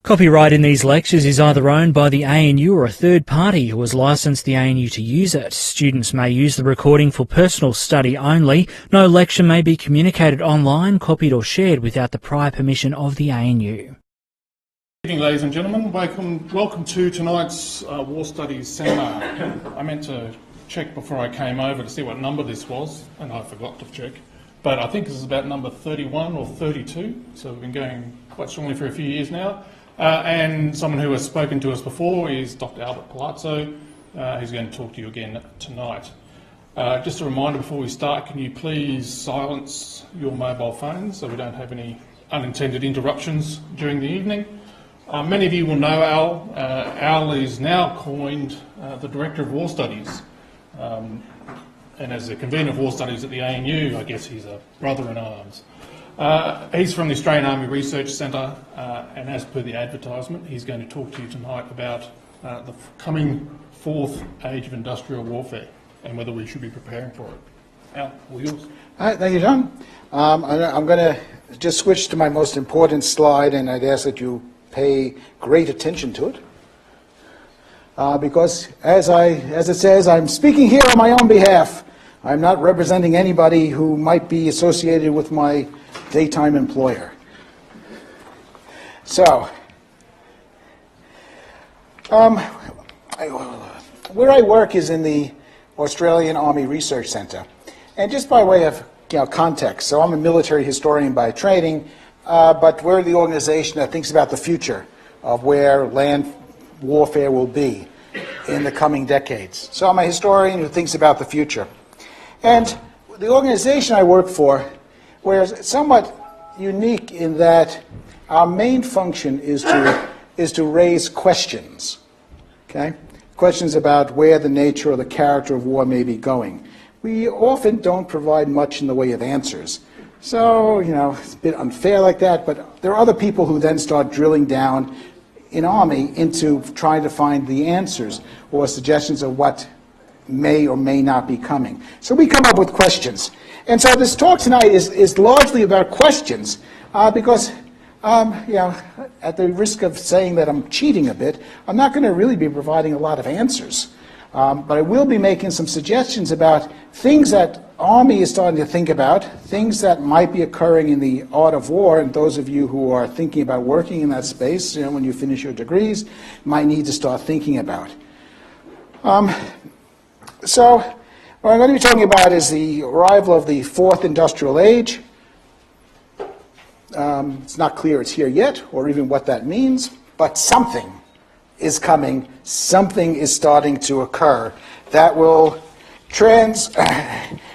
Copyright in these lectures is either owned by the ANU or a third party who has licensed the ANU to use it. Students may use the recording for personal study only. No lecture may be communicated online, copied or shared without the prior permission of the ANU. Good evening, ladies and gentlemen. Welcome to tonight's War Studies seminar. I meant to check before I came over to see what number this was, and I forgot to check. But I think this is about number 31 or 32, so we've been going quite strongly for a few years now. And someone who has spoken to us before is Dr. Albert Palazzo, who's going to talk to you again tonight. Just a reminder before we start, can you please silence your mobile phones so we don't have any unintended interruptions during the evening. Many of you will know Al. Al is now coined the Director of War Studies. And as the convener of War Studies at the ANU, I guess he's a brother in arms. He's from the Australian Army Research Centre, and as per the advertisement, he's going to talk to you tonight about the coming fourth age of industrial warfare and whether we should be preparing for it. Al, all yours. All right, thank you, John. I'm going to just switch to my most important slide, and I'd ask that you pay great attention to it. Because as it says, I'm speaking here on my own behalf. I'm not representing anybody who might be associated with my daytime employer. So, where I work is in the Australian Army Research Centre. And just by way of context, so I'm a military historian by training, but we're the organization that thinks about the future of where land warfare will be in the coming decades. So I'm a historian who thinks about the future. And the organization I work for, we're somewhat unique in that our main function is to raise questions, okay? Questions about where the nature or the character of war may be going. We often don't provide much in the way of answers. So, it's a bit unfair like that, but there are other people who then start drilling down in Army into trying to find the answers or suggestions of what may or may not be coming. So we come up with questions. And so this talk tonight is largely about questions because, at the risk of saying that I'm cheating a bit, I'm not going to really be providing a lot of answers. But I will be making some suggestions about things that Army is starting to think about, things that might be occurring in the art of war, and those of you who are thinking about working in that space, when you finish your degrees, might need to start thinking about. So what I'm going to be talking about is the arrival of the fourth industrial age. It's not clear it's here yet, or even what that means, but something is coming, something is starting to occur that will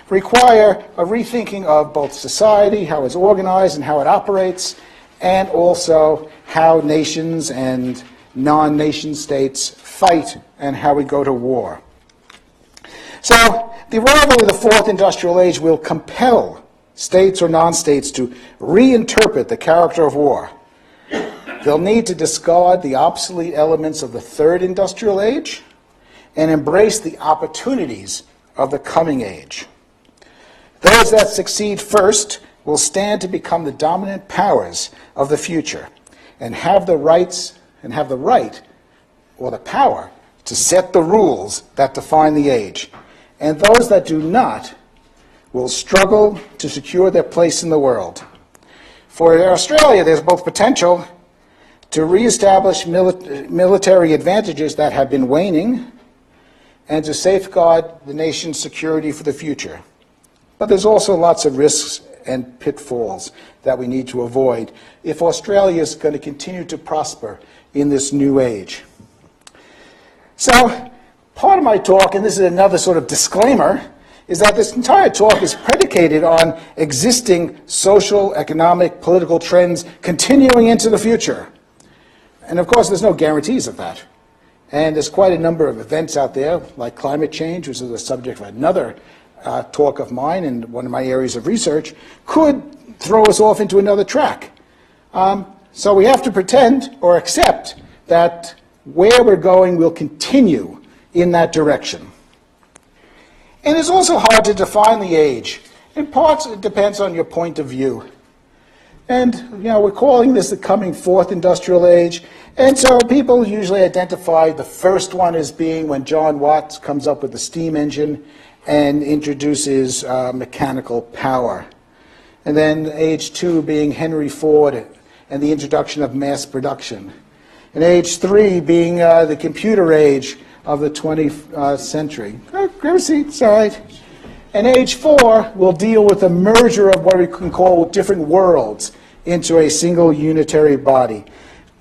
require a rethinking of both society, how it's organized and how it operates, and also how nations and non-nation states fight and how we go to war. So the arrival of the fourth industrial age will compel states or non-states to reinterpret the character of war. They'll need to discard the obsolete elements of the third industrial age and embrace the opportunities of the coming age. Those that succeed first will stand to become the dominant powers of the future and have the right or the power to set the rules that define the age. And those that do not will struggle to secure their place in the world. For Australia, there's both potential to reestablish military advantages that have been waning and to safeguard the nation's security for the future. But there's also lots of risks and pitfalls that we need to avoid if Australia is going to continue to prosper in this new age. So part of my talk, and this is another sort of disclaimer, is that this entire talk is predicated on existing social, economic, political trends continuing into the future. And of course, there's no guarantees of that. And there's quite a number of events out there, like climate change, which is the subject of another talk of mine and one of my areas of research, could throw us off into another track. So we have to pretend or accept that where we're going will continue in that direction. And it's also hard to define the age. In parts, it depends on your point of view. And we're calling this the coming fourth industrial age. And so people usually identify the first one as being when John Watts comes up with the steam engine and introduces mechanical power. And then age 2 being Henry Ford and the introduction of mass production. And age 3 being the computer age of the 20th century. Grab a seat, it's all right. And age 4 will deal with the merger of what we can call different worlds into a single unitary body.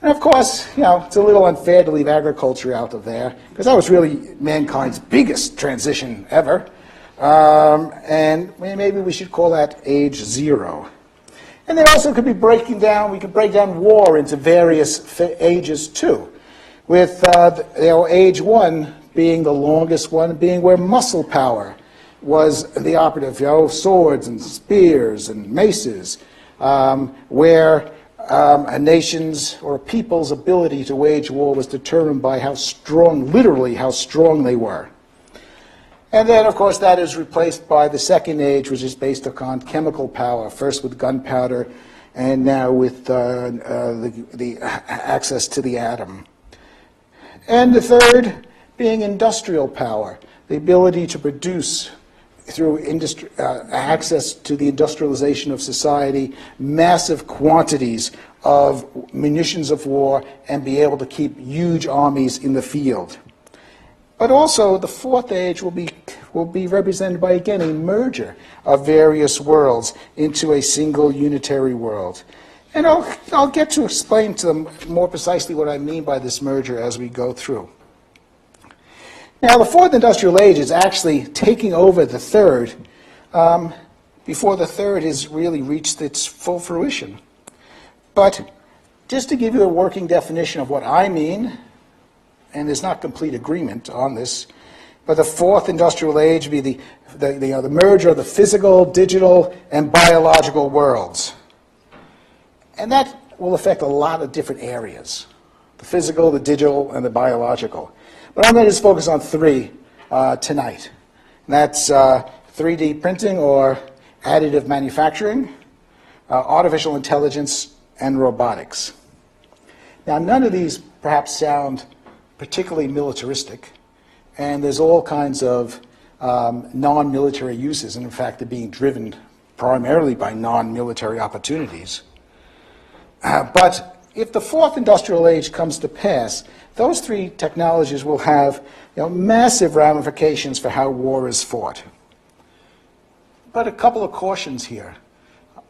And of course, it's a little unfair to leave agriculture out of there, because that was really mankind's biggest transition ever. And maybe we should call that age 0. And there also could be we could break down war into various ages too, with age 1 being the longest one, being where muscle power was the operative, swords and spears and maces, where a nation's or a people's ability to wage war was determined by how strong, literally how strong they were. And then, of course, that is replaced by the second age, which is based upon chemical power, first with gunpowder and now with the access to the atom. And the third being industrial power, the ability to produce through access to the industrialization of society, massive quantities of munitions of war and be able to keep huge armies in the field. But also the fourth age will be represented by, again, a merger of various worlds into a single unitary world. And I'll get to explain to them more precisely what I mean by this merger as we go through. Now, the fourth industrial age is actually taking over the third before the third has really reached its full fruition. But just to give you a working definition of what I mean, and there's not complete agreement on this, but the fourth industrial age would be the merger of the physical, digital, and biological worlds. And that will affect a lot of different areas: the physical, the digital, and the biological. But I'm going to just focus on 3 tonight. And that's 3D printing or additive manufacturing, artificial intelligence, and robotics. Now, none of these perhaps sound particularly militaristic, and there's all kinds of non-military uses, and in fact they're being driven primarily by non-military opportunities. But if the fourth industrial age comes to pass, those 3 technologies will have massive ramifications for how war is fought. But a couple of cautions here.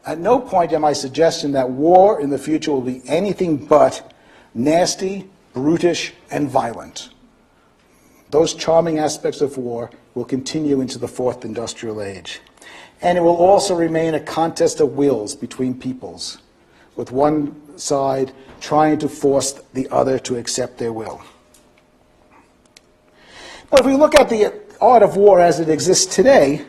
At no point am I suggesting that war in the future will be anything but nasty, brutish, and violent. Those charming aspects of war will continue into the fourth industrial age. And it will also remain a contest of wills between peoples, with one side trying to force the other to accept their will. But if we look at the art of war as it exists today,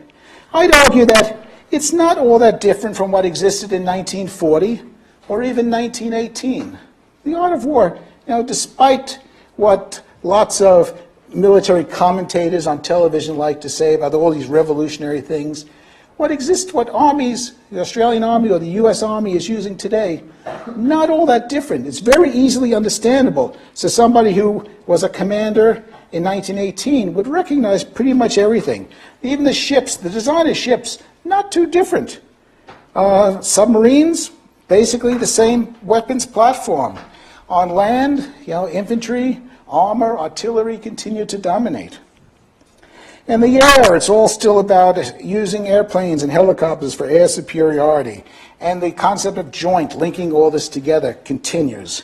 I'd argue that it's not all that different from what existed in 1940 or even 1918. The art of war, despite what lots of military commentators on television like to say about all these revolutionary things, what armies, the Australian Army or the US Army is using today, not all that different. It's very easily understandable. So somebody who was a commander in 1918 would recognize pretty much everything. Even the ships, the design of ships, not too different. Submarines, basically the same weapons platform. On land, infantry, armor, artillery continue to dominate. In the air, it's all still about using airplanes and helicopters for air superiority. And the concept of joint, linking all this together, continues.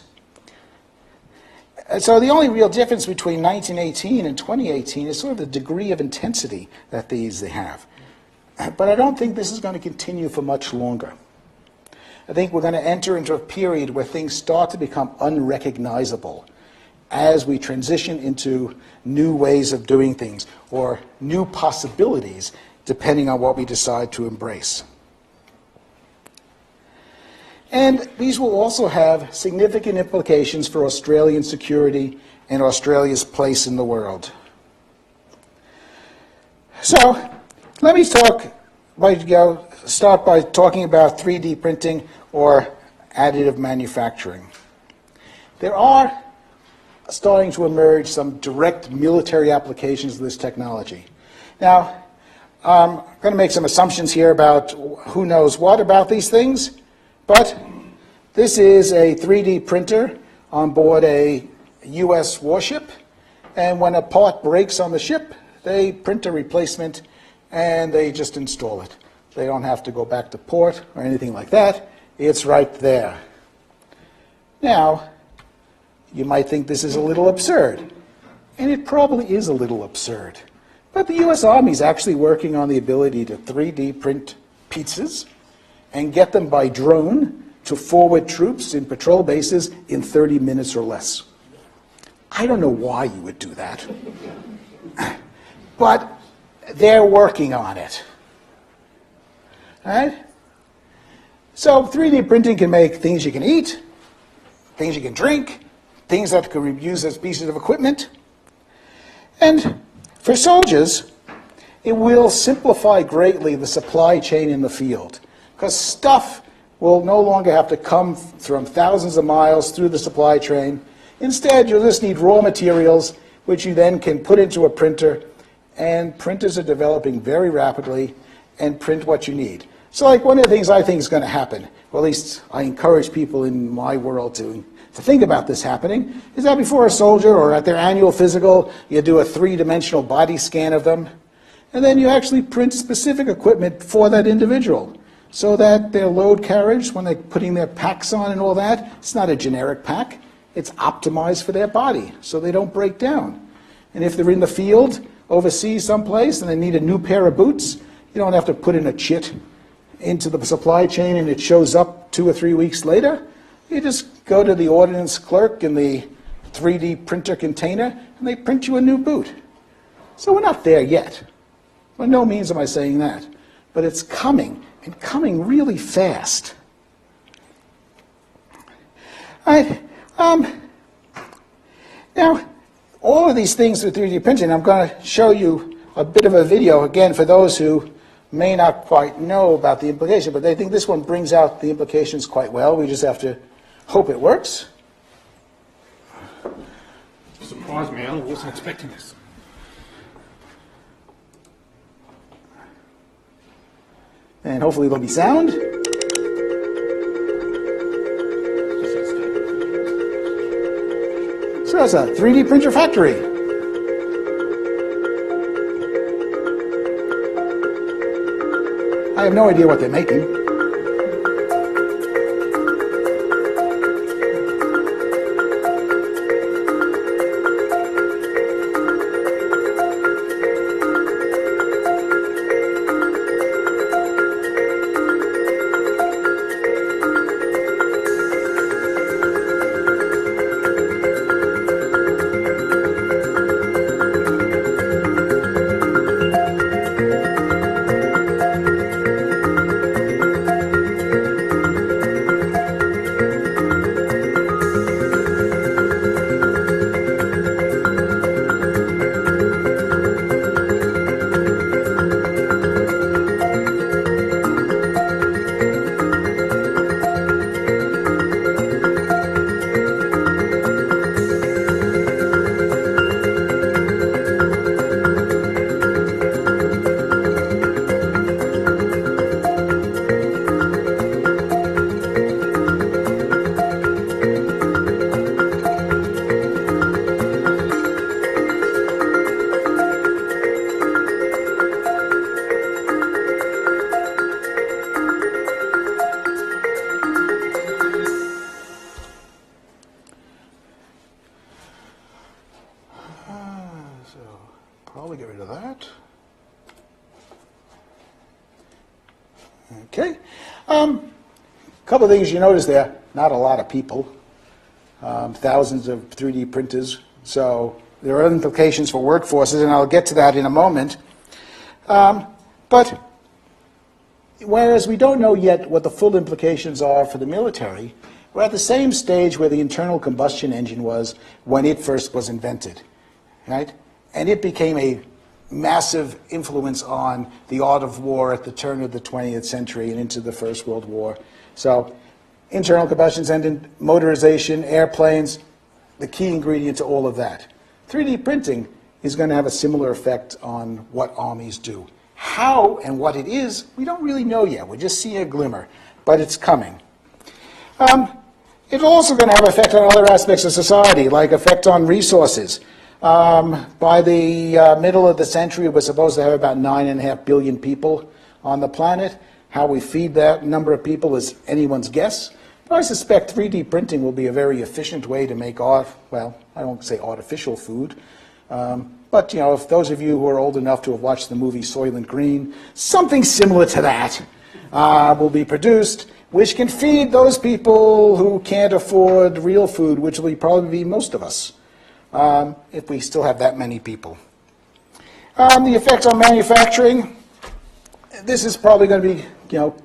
And so the only real difference between 1918 and 2018 is sort of the degree of intensity that they have. But I don't think this is going to continue for much longer. I think we're going to enter into a period where things start to become unrecognizable as we transition into new ways of doing things or new possibilities, depending on what we decide to embrace. And these will also have significant implications for Australian security and Australia's place in the world. So let me start by talking about 3D printing or additive manufacturing. There are starting to emerge some direct military applications of this technology. Now, I'm going to make some assumptions here about who knows what about these things, but this is a 3D printer on board a US warship, and when a part breaks on the ship, they print a replacement and they just install it. They don't have to go back to port or anything like that. It's right there. Now, you might think this is a little absurd, and it probably is a little absurd. But the US Army is actually working on the ability to 3D print pizzas and get them by drone to forward troops in patrol bases in 30 minutes or less. I don't know why you would do that, but they're working on it. All right? So 3D printing can make things you can eat, things you can drink, things that can be used as pieces of equipment. And for soldiers, it will simplify greatly the supply chain in the field, because stuff will no longer have to come from thousands of miles through the supply chain. Instead, you'll just need raw materials, which you then can put into a printer, and printers are developing very rapidly and print what you need. So like one of the things I think is going to happen, or at least I encourage people in my world to think about this happening, is that before a soldier or at their annual physical, you do a three-dimensional body scan of them, and then you actually print specific equipment for that individual, so that their load carriage, when they're putting their packs on and all that, it's not a generic pack, it's optimized for their body, so they don't break down. And if they're in the field, overseas someplace, and they need a new pair of boots, you don't have to put in a chit into the supply chain and it shows up 2 or 3 weeks later. You just go to the ordnance clerk in the 3D printer container, and they print you a new boot. So we're not there yet. By no means am I saying that. But it's coming, and coming really fast. All right. Now, all of these things with 3D printing, I'm going to show you a bit of a video, again, for those who may not quite know about the implication, but they think this one brings out the implications quite well. We just have to hope it works. Surprised me, Al. I wasn't expecting this. And hopefully there'll be sound. So that's a 3D printer factory. I have no idea what they're making. Probably get rid of that. Okay. A couple of things you notice there. Not a lot of people. Thousands of 3D printers. So there are implications for workforces, and I'll get to that in a moment. But whereas we don't know yet what the full implications are for the military, we're at the same stage where the internal combustion engine was when it first was invented, right? And it became a massive influence on the art of war at the turn of the 20th century and into the First World War. So internal combustion engine, motorization, airplanes, the key ingredient to all of that. 3D printing is going to have a similar effect on what armies do. How and what it is, we don't really know yet. We're just seeing a glimmer, but it's coming. It's also going to have effect on other aspects of society, like effect on resources. By the middle of the century, we're supposed to have about 9.5 billion people on the planet. How we feed that number of people is anyone's guess. But I suspect 3D printing will be a very efficient way to make well, I won't say artificial food, but you know, if those of you who are old enough to have watched the movie Soylent Green, something similar to that will be produced, which can feed those people who can't afford real food, which will probably be most of us, if we still have that many people. The effects on manufacturing, this is probably going to be, you know,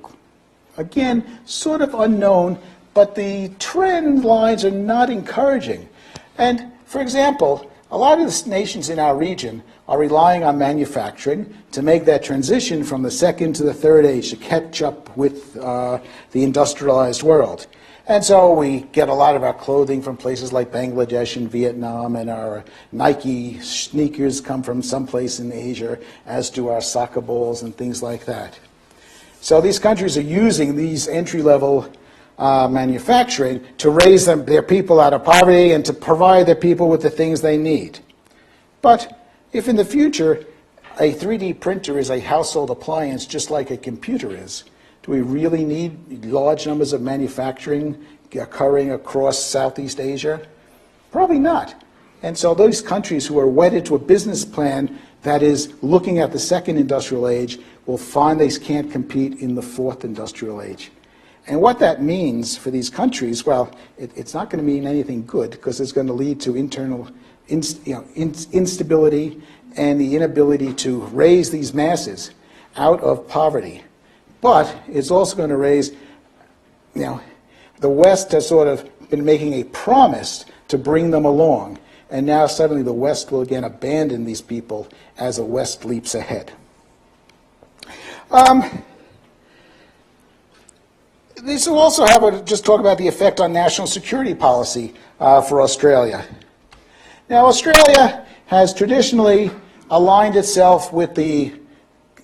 again, sort of unknown, but the trend lines are not encouraging. And, for example, a lot of the nations in our region are relying on manufacturing to make that transition from the second to the third age to catch up with the industrialized world. And so we get a lot of our clothing from places like Bangladesh and Vietnam, and our Nike sneakers come from someplace in Asia, as do our soccer balls and things like that. So these countries are using these entry-level manufacturing to raise their people out of poverty and to provide their people with the things they need. But if in the future a 3D printer is a household appliance just like a computer is, do we really need large numbers of manufacturing occurring across Southeast Asia? Probably not. And so those countries who are wedded to a business plan that is looking at the second industrial age will find they can't compete in the fourth industrial age. And what that means for these countries, well, it's not going to mean anything good, because it's going to lead to internal instability and the inability to raise these masses out of poverty. But it's also going to raise, the West has sort of been making a promise to bring them along, and now suddenly the West will again abandon these people as the West leaps ahead. This will also just talk about the effect on national security policy for Australia. Now, Australia has traditionally aligned itself with the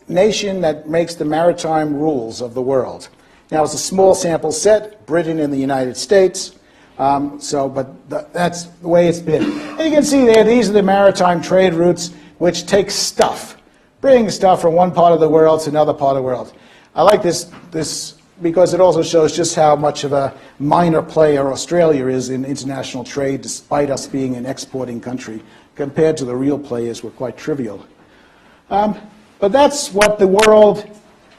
nation that makes the maritime rules of the world. Now, it's a small sample set, Britain and the United States, but that's the way it's been. And you can see there, these are the maritime trade routes which take stuff, bring stuff from one part of the world to another part of the world. I like this because it also shows just how much of a minor player Australia is in international trade, despite us being an exporting country. Compared to the real players, we're quite trivial. But that's what the world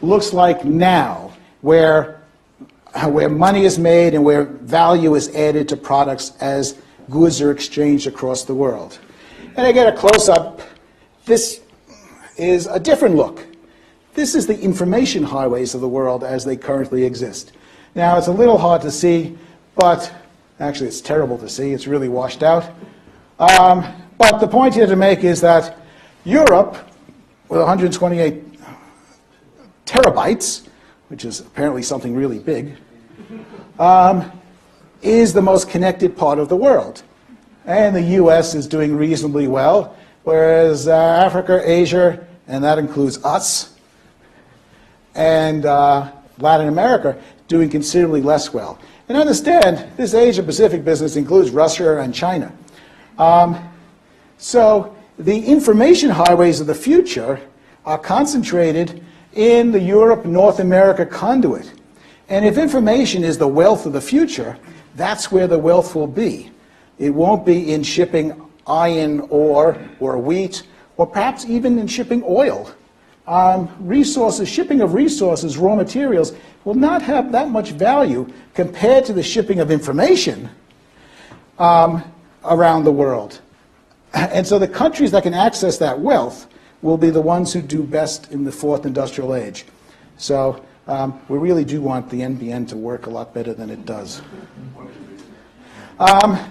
looks like now, where money is made and where value is added to products as goods are exchanged across the world. And I get a close-up. This is a different look. This is the information highways of the world as they currently exist. Now, it's a little hard to see, but actually it's terrible to see. It's really washed out. But the point here to make is that Europe, with 128 terabytes, which is apparently something really big, is the most connected part of the world. And the US is doing reasonably well, whereas Africa, Asia, and that includes us, and Latin America doing considerably less well. And understand, this Asia-Pacific business includes Russia and China. So the information highways of the future are concentrated in the Europe-North America conduit. And if information is the wealth of the future, that's where the wealth will be. It won't be in shipping iron ore or wheat, or perhaps even in shipping oil. Shipping of resources, raw materials, will not have that much value compared to the shipping of information around the world. And so the countries that can access that wealth will be the ones who do best in the fourth industrial age. So we really do want the NBN to work a lot better than it does. And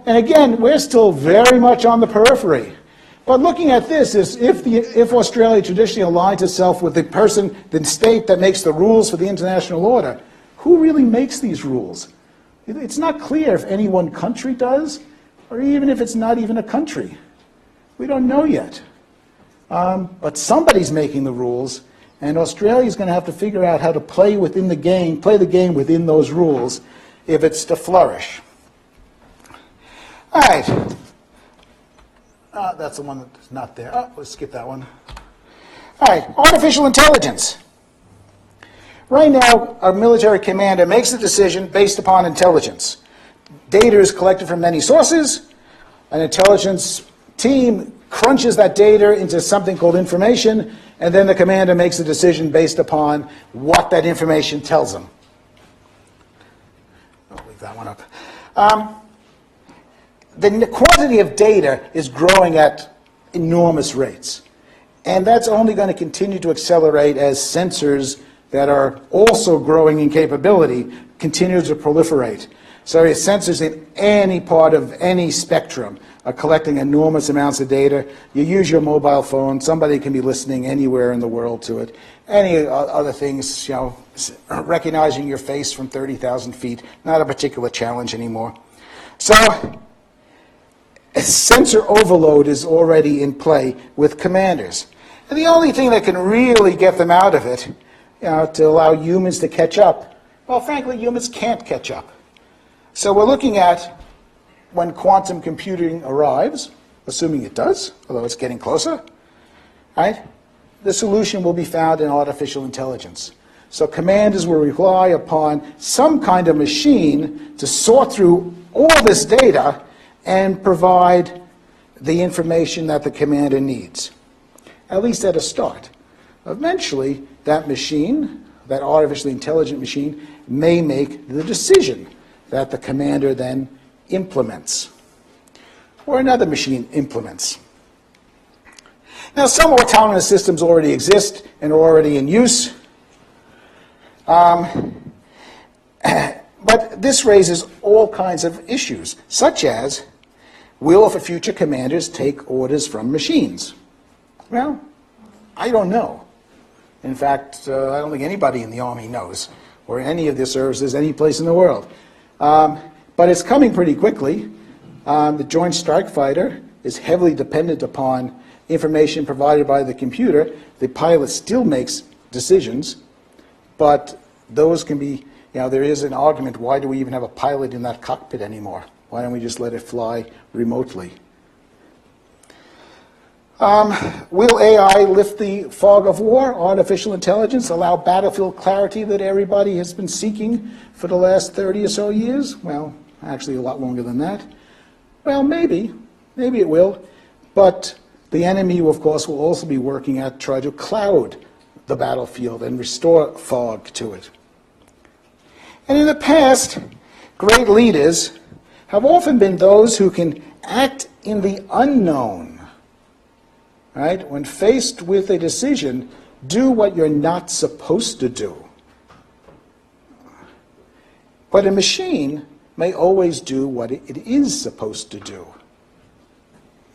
again, we're still very much on the periphery. But looking at this is if Australia traditionally aligns itself with the state that makes the rules for the international order, who really makes these rules? It's not clear if any one country does, or even if it's not even a country. We don't know yet. But somebody's making the rules, and Australia's going to have to figure out how to play the game within those rules if it's to flourish. All right. That's the one that's not there. Oh, let's skip that one. All right, artificial intelligence. Right now, our military commander makes a decision based upon intelligence. Data is collected from many sources. An intelligence team crunches that data into something called information, and then the commander makes a decision based upon what that information tells him. I'll leave that one up. The quantity of data is growing at enormous rates. And that's only going to continue to accelerate as sensors that are also growing in capability continue to proliferate. So sensors in any part of any spectrum are collecting enormous amounts of data. You use your mobile phone, somebody can be listening anywhere in the world to it. Any other things, recognizing your face from 30,000 feet, not a particular challenge anymore. So sensor overload is already in play with commanders. And the only thing that can really get them out of it, to allow humans to catch up, well, frankly, humans can't catch up. So we're looking at when quantum computing arrives, assuming it does, although it's getting closer, right? The solution will be found in artificial intelligence. So commanders will rely upon some kind of machine to sort through all this data and provide the information that the commander needs, at least at a start. Eventually, that machine, that artificially intelligent machine, may make the decision that the commander then implements, or another machine implements. Now, some autonomous systems already exist and are already in use. But this raises all kinds of issues, such as, will the future commanders take orders from machines? Well, I don't know. In fact, I don't think anybody in the Army knows, or any of the services, any place in the world. But it's coming pretty quickly. The Joint Strike Fighter is heavily dependent upon information provided by the computer. The pilot still makes decisions, but those can be, there is an argument, why do we even have a pilot in that cockpit anymore? Why don't we just let it fly remotely? Will AI lift the fog of war? Artificial intelligence allow battlefield clarity that everybody has been seeking for the last 30 or so years? Well, actually a lot longer than that. Well, maybe. Maybe it will. But the enemy, of course, will also be working at try to cloud the battlefield and restore fog to it. And in the past, great leaders have often been those who can act in the unknown. Right? When faced with a decision, do what you're not supposed to do. But a machine may always do what it is supposed to do.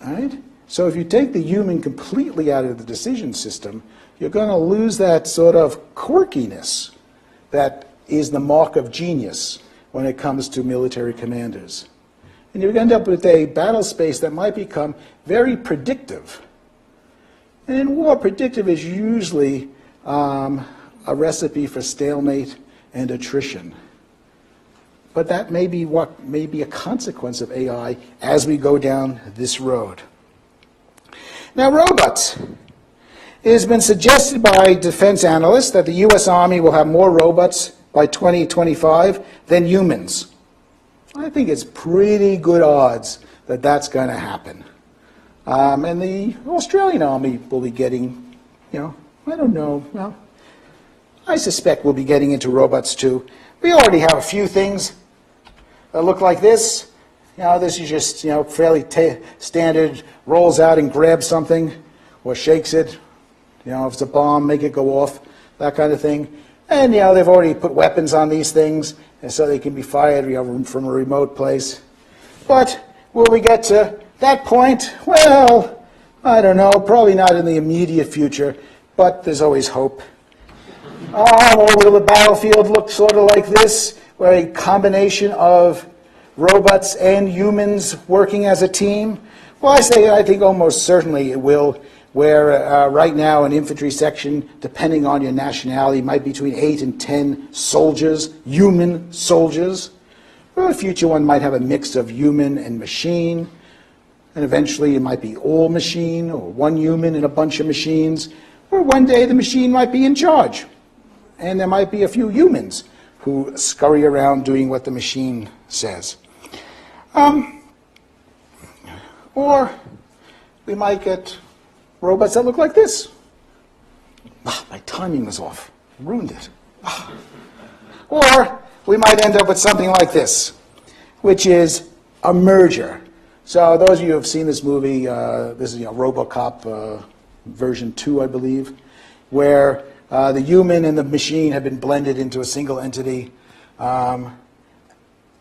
Right? So if you take the human completely out of the decision system, you're going to lose that sort of quirkiness that is the mark of genius when it comes to military commanders. And you end up with a battle space that might become very predictive. And in war, predictive is usually a recipe for stalemate and attrition. But that may be what may be a consequence of AI as we go down this road. Now, robots. It has been suggested by defense analysts that the U.S. Army will have more robots by 2025 than humans. I think it's pretty good odds that that's going to happen. And the Australian Army will be getting, I don't know, well, I suspect we'll be getting into robots too. We already have a few things that look like this. This is just, fairly standard, rolls out and grabs something, or shakes it. If it's a bomb, make it go off, that kind of thing. And, they've already put weapons on these things, and so they can be fired from a remote place. But will we get to that point? Well, I don't know, probably not in the immediate future, but there's always hope. Or will the battlefield look sort of like this, where a combination of robots and humans working as a team? Well, I think almost certainly it will, where right now an infantry section, depending on your nationality, might be between 8 and 10 soldiers, human soldiers. Or a future one might have a mix of human and machine, and eventually it might be all machine, or one human and a bunch of machines, or one day the machine might be in charge, and there might be a few humans who scurry around doing what the machine says. Or we might get robots that look like this. My timing was off. Ruined it. Or we might end up with something like this, which is a merger. So those of you who have seen this movie, this is RoboCop version 2, I believe, where the human and the machine have been blended into a single entity.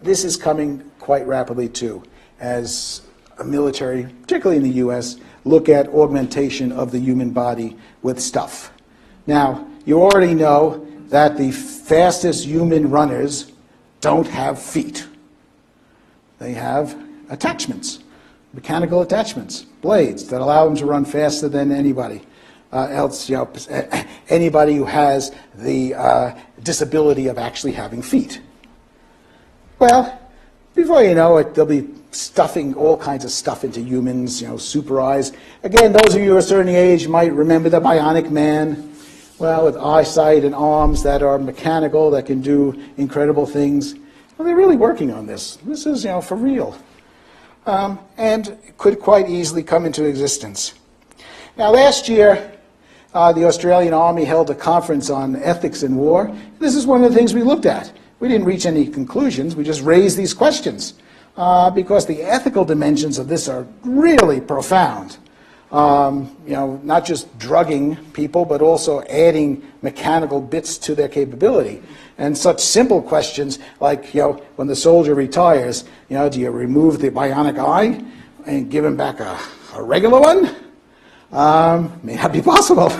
This is coming quite rapidly too, as a military, particularly in the US, look at augmentation of the human body with stuff. Now, you already know that the fastest human runners don't have feet. They have attachments, mechanical attachments, blades that allow them to run faster than anybody else, anybody who has the disability of actually having feet. Well, before you know it, they'll be stuffing all kinds of stuff into humans, super eyes. Again, those of you who are a certain age might remember the Bionic Man, well, with eyesight and arms that are mechanical, that can do incredible things. Well, they're really working on this. This is, for real. And could quite easily come into existence. Now, last year, the Australian Army held a conference on ethics in war. This is one of the things we looked at. We didn't reach any conclusions. We just raised these questions because the ethical dimensions of this are really profound. Not just drugging people, but also adding mechanical bits to their capability. And such simple questions like, when the soldier retires, do you remove the bionic eye and give him back a regular one? May not be possible.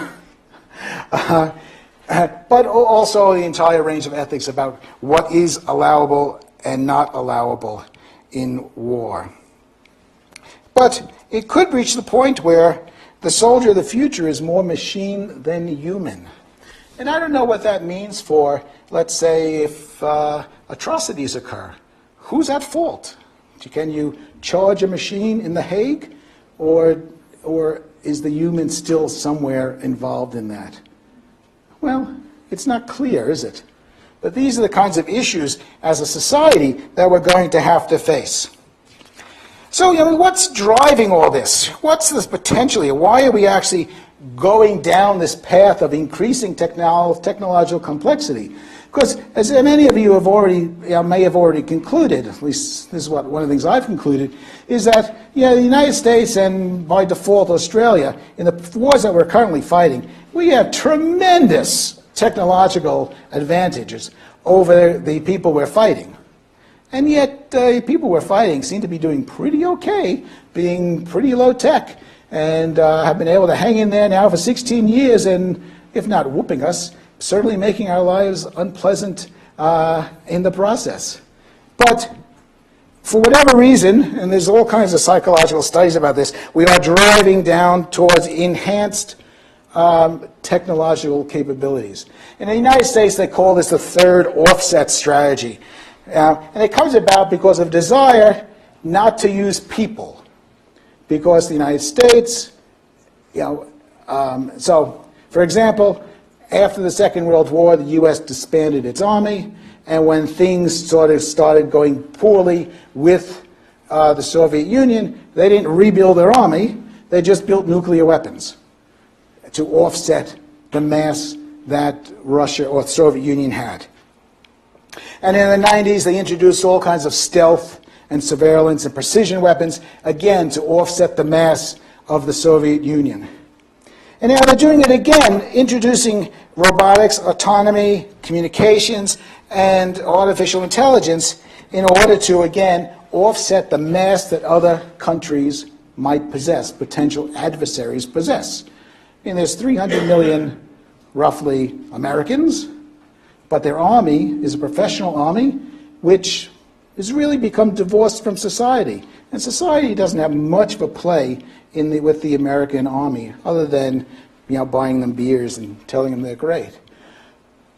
But also the entire range of ethics about what is allowable and not allowable in war. But it could reach the point where the soldier of the future is more machine than human. And I don't know what that means for, let's say, if atrocities occur. Who's at fault? Can you charge a machine in The Hague? Or is the human still somewhere involved in that? Well, it's not clear, is it? But these are the kinds of issues as a society that we're going to have to face. So, what's driving all this? What's this potentially? Why are we actually going down this path of increasing technological complexity? Because, as many of you have already, may have already concluded, at least this is one of the things I've concluded, is that the United States and by default Australia, in the wars that we're currently fighting, we have tremendous technological advantages over the people we're fighting. And yet, people we're fighting seem to be doing pretty okay, being pretty low tech, and have been able to hang in there now for 16 years, and if not whooping us, certainly making our lives unpleasant in the process. But for whatever reason, and there's all kinds of psychological studies about this, we are driving down towards enhanced technological capabilities. In the United States, they call this the third offset strategy. And it comes about because of desire not to use people. Because the United States, so, for example, after the Second World War, the U.S. disbanded its army, and when things sort of started going poorly with the Soviet Union, they didn't rebuild their army, they just built nuclear weapons to offset the mass that Russia or the Soviet Union had. And in the 90s, they introduced all kinds of stealth and surveillance and precision weapons, again, to offset the mass of the Soviet Union. And now they're doing it again, introducing robotics, autonomy, communications, and artificial intelligence in order to, again, offset the mass that other countries might possess, potential adversaries possess. I mean, there's 300 million, roughly, Americans, but their army is a professional army which has really become divorced from society. And society doesn't have much of a play with the American army, other than buying them beers and telling them they're great.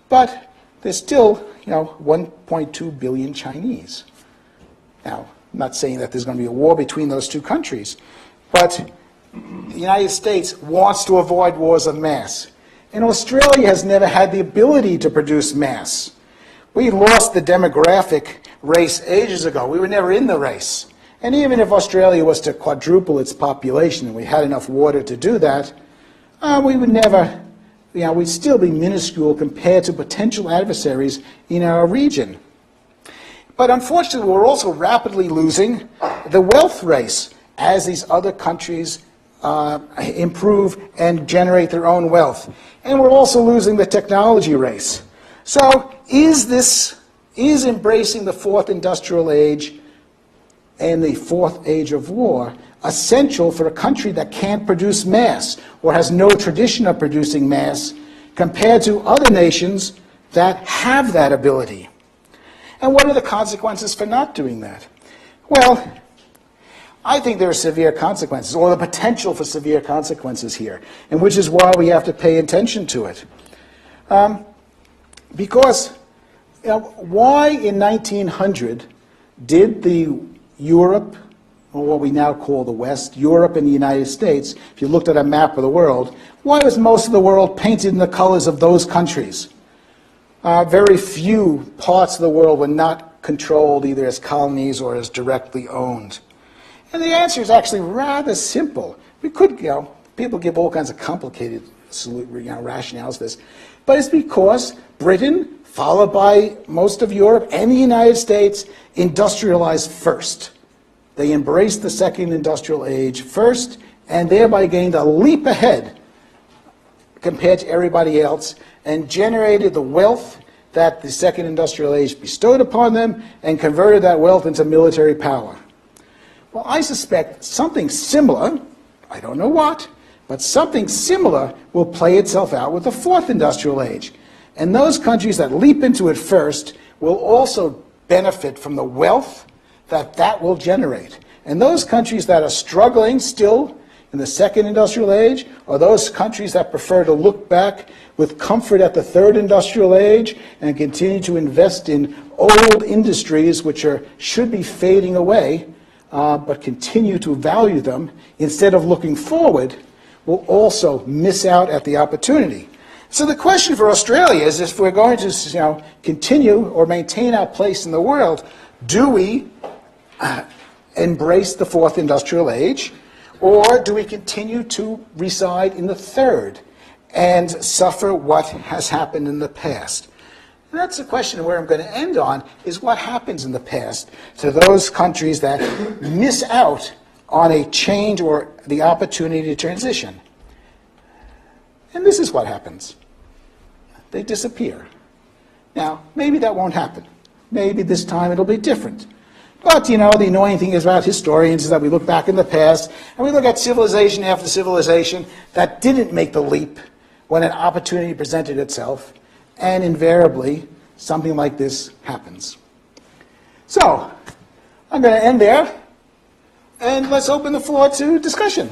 But there's still 1.2 billion Chinese. Now, I'm not saying that there's going to be a war between those two countries, but the United States wants to avoid wars of mass. And Australia has never had the ability to produce mass. We lost the demographic race ages ago. We were never in the race. And even if Australia was to quadruple its population, and we had enough water to do that, we would never, we'd still be minuscule compared to potential adversaries in our region. But unfortunately, we're also rapidly losing the wealth race as these other countries improve and generate their own wealth. And we're also losing the technology race. So is embracing the fourth industrial age and the fourth age of war essential for a country that can't produce mass or has no tradition of producing mass compared to other nations that have that ability? And what are the consequences for not doing that? Well, I think there are severe consequences, or the potential for severe consequences here, and which is why we have to pay attention to it. Because why in 1900 did the Europe, or what we now call the West, Europe and the United States, if you looked at a map of the world, why was most of the world painted in the colors of those countries? Very few parts of the world were not controlled either as colonies or as directly owned. And the answer is actually rather simple. We could, people give all kinds of complicated rationales for this, but it's because Britain, followed by most of Europe and the United States, industrialized first. They embraced the second industrial age first, and thereby gained a leap ahead compared to everybody else, and generated the wealth that the second industrial age bestowed upon them, and converted that wealth into military power. Well, I suspect something similar, I don't know what, but something similar will play itself out with the fourth industrial age. And those countries that leap into it first will also benefit from the wealth that will generate. And those countries that are struggling still in the second industrial age, or those countries that prefer to look back with comfort at the third industrial age and continue to invest in old industries which should be fading away, but continue to value them instead of looking forward, will also miss out at the opportunity. So the question for Australia is, if we're going to continue or maintain our place in the world, do we embrace the fourth industrial age, or do we continue to reside in the third and suffer what has happened in the past? And that's the question where I'm going to end on, is what happens in the past to those countries that miss out on a change or the opportunity to transition. And this is what happens. They disappear. Now, maybe that won't happen. Maybe this time it'll be different. But, the annoying thing is about historians is that we look back in the past and we look at civilization after civilization that didn't make the leap when an opportunity presented itself, and invariably something like this happens. So, I'm going to end there, and let's open the floor to discussion.